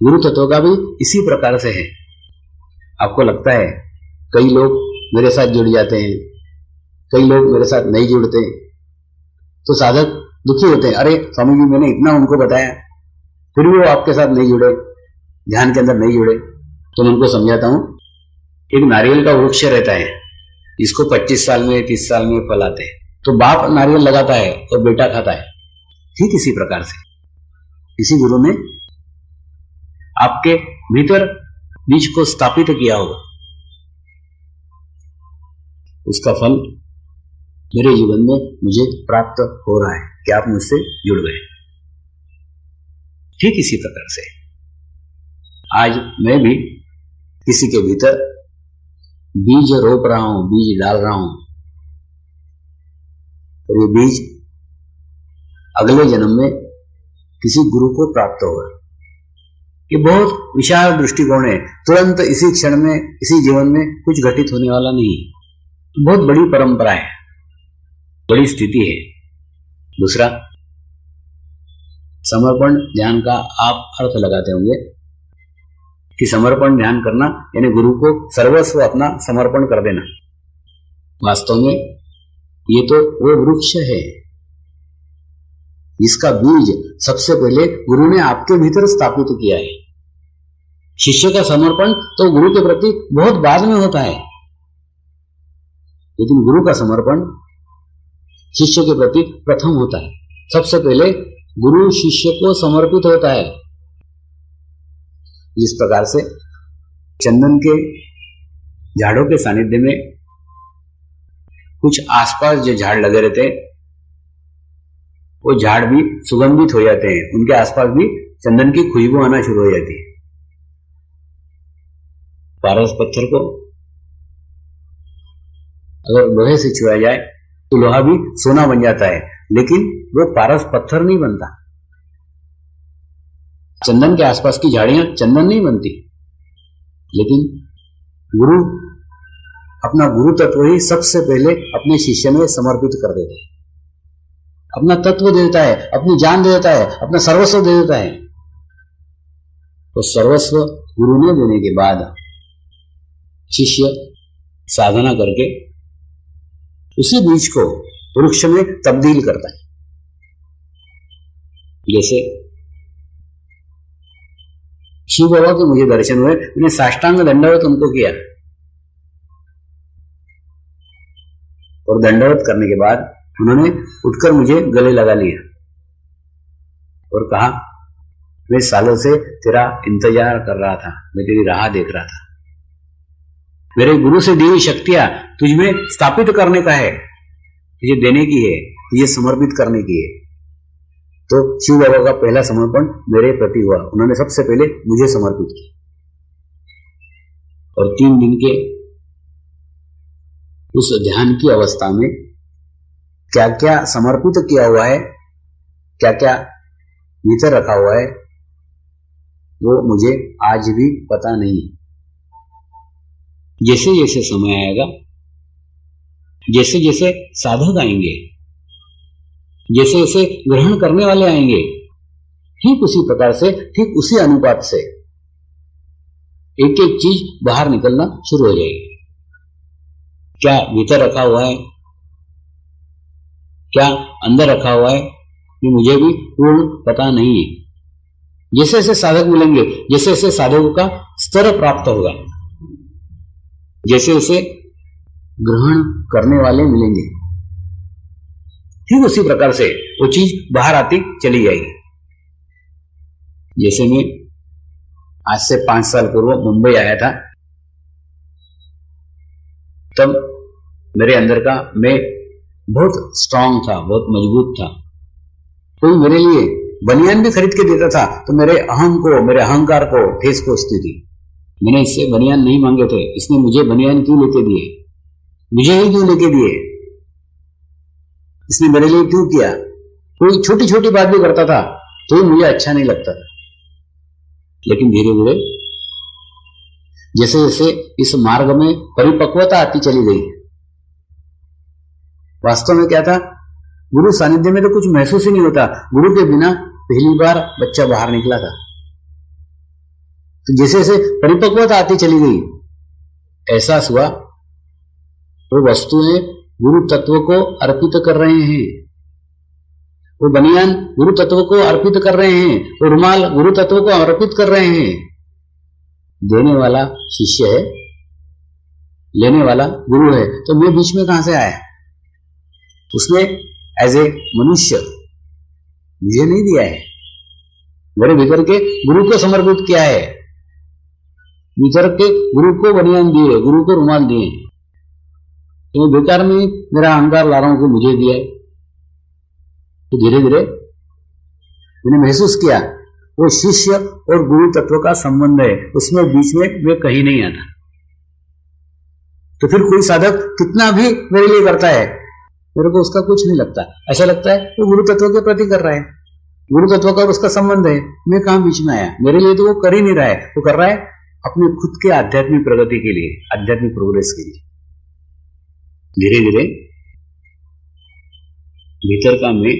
गुरु तत्व का भी इसी प्रकार से है। आपको लगता है कई लोग मेरे साथ जुड़ जाते हैं, कई लोग मेरे साथ नहीं जुड़ते, तो साधक दुखी होते हैं, अरे स्वामी जी मैंने इतना उनको बताया फिर भी वो आपके साथ नहीं जुड़े, ध्यान के अंदर नहीं जुड़े। तो मैं उनको समझाता हूं, एक नारियल का वृक्ष रहता है, इसको 25 साल में 30 साल में फल आते हैं, तो बाप नारियल लगाता है और बेटा खाता है। ठीक इसी प्रकार से इसी गुरु ने आपके भीतर बीज को स्थापित किया होगा, उसका फल मेरे जीवन में मुझे प्राप्त हो रहा है कि आप मुझसे जुड़ गए। ठीक इसी प्रकार से आज मैं भी किसी के भीतर बीज रोप रहा हूं, बीज डाल रहा हूं, और ये बीज अगले जन्म में किसी गुरु को प्राप्त होगा। ये बहुत विशाल दृष्टिकोण है, तुरंत इसी क्षण में इसी जीवन में कुछ घटित होने वाला नहीं, बहुत बड़ी परंपरा है, बड़ी स्थिति है। दूसरा, समर्पण ध्यान का आप अर्थ लगाते होंगे कि समर्पण ध्यान करना यानी गुरु को सर्वस्व अपना समर्पण कर देना। वास्तव में ये तो वो वृक्ष है जिसका बीज सबसे पहले गुरु ने आपके भीतर स्थापित किया है। शिष्य का समर्पण तो गुरु के प्रति बहुत बाद में होता है, लेकिन गुरु का समर्पण शिष्य के प्रति प्रथम होता है। सबसे पहले गुरु शिष्य को समर्पित होता है। जिस प्रकार से चंदन के झाड़ों के सानिध्य में कुछ आसपास जो झाड़ लगे रहते हैं वो झाड़ भी सुगंधित हो जाते हैं, उनके आसपास भी चंदन की खुशबू आना शुरू हो जाती है। पारस पत्थर को अगर लोहे से छुआ जाए तो लोहा भी सोना बन जाता है, लेकिन वो पारस पत्थर नहीं बनता। चंदन के आसपास की झाड़ियां चंदन नहीं बनती, लेकिन गुरु अपना गुरु तत्व ही सबसे पहले अपने शिष्य में समर्पित कर देता है, अपना तत्व दे देता है, अपनी जान दे देता है, अपना सर्वस्व दे देता है। तो सर्वस्व गुरु ने देने के बाद शिष्य साधना करके उसी बीज को वृक्ष में तब्दील करता है। जैसे शिव बाबा के मुझे दर्शन हुए, मैंने साष्टांग दंडवत उनको किया और दंडवत करने के बाद उन्होंने उठकर मुझे गले लगा लिया और कहा, मैं सालों से तेरा इंतजार कर रहा था, मैं तेरी राह देख रहा था, मेरे गुरु से दी हुई शक्तियां तुझमें स्थापित करने का है, तुझे देने की है, तुझे समर्पित करने की है। तो शिव बाबा का पहला समर्पण मेरे प्रति हुआ, उन्होंने सबसे पहले मुझे समर्पित किया। और 3 दिन के उस ध्यान की अवस्था में क्या क्या समर्पित किया हुआ है, क्या क्या भीतर रखा हुआ है, वो मुझे आज भी पता नहीं। जैसे जैसे समय आएगा, जैसे जैसे साधक आएंगे, जैसे जैसे ग्रहण करने वाले आएंगे, ठीक उसी प्रकार से, ठीक उसी अनुपात से एक एक चीज बाहर निकलना शुरू हो जाएगी। क्या भीतर रखा हुआ है, क्या अंदर रखा हुआ है, ये मुझे भी पूर्ण पता नहीं है। जैसे जैसे साधक मिलेंगे, जैसे जैसे साधकों का स्तर प्राप्त होगा, जैसे जैसे ग्रहण करने वाले मिलेंगे, ठीक उसी प्रकार से वो चीज बाहर आती चली जाएगी। जैसे मैं आज से 5 साल पूर्व मुंबई आया था, तब मेरे अंदर का मैं बहुत स्ट्रांग था, बहुत मजबूत था। कोई मेरे लिए बनियान भी खरीद के देता था तो मेरे अहम को, मेरे अहंकार को ठेस पहुंचती थी। मैंने इससे बनियान नहीं मांगे थे, इसने मुझे बनियान क्यों लेके दिए, मुझे ही क्यों लेके दिए, इसने मेरे लिए क्यों किया। कोई छोटी छोटी बात भी करता था तो मुझे अच्छा नहीं लगता था। लेकिन धीरे धीरे जैसे जैसे इस मार्ग में परिपक्वता आती चली गई, वास्तव में क्या था, गुरु सानिध्य में तो कुछ महसूस ही नहीं होता। गुरु के बिना पहली बार बच्चा बाहर निकला था, तो जैसे जैसे परिपक्वता आती चली गई, एहसास हुआ वो वस्तुएं गुरु तत्व को अर्पित कर रहे हैं, वो बनियान गुरु तत्व को अर्पित कर रहे हैं, वो रुमाल गुरु तत्व को अर्पित कर रहे हैं। देने वाला शिष्य है, लेने वाला गुरु है, तो मैं बीच में कहां से आया? उसने एज ए मनुष्य मुझे नहीं दिया है, मेरे भीतर के गुरु को समर्पित किया है, भीतर के गुरु को बनियान दिए, गुरु को रुमाल दिए। तो मैं बेकार में मेरा अहंकार ला रहा हूं कि मुझे दिया है। तो धीरे धीरे मैंने महसूस किया वो शिष्य और गुरु तत्व का संबंध है, उसमें बीच में मैं कहीं नहीं आता। तो फिर कोई साधक कितना भी मेरे लिए करता है, मेरे को उसका कुछ नहीं लगता, ऐसा लगता है वो गुरु तत्व के प्रति कर रहा है, गुरु तत्व का उसका संबंध है, मैं कहां बीच में आया? मेरे लिए तो वो कर ही नहीं रहा है, वो कर रहा है अपने खुद के आध्यात्मिक प्रगति के लिए, आध्यात्मिक प्रोग्रेस के लिए। धीरे धीरे भीतर का मैं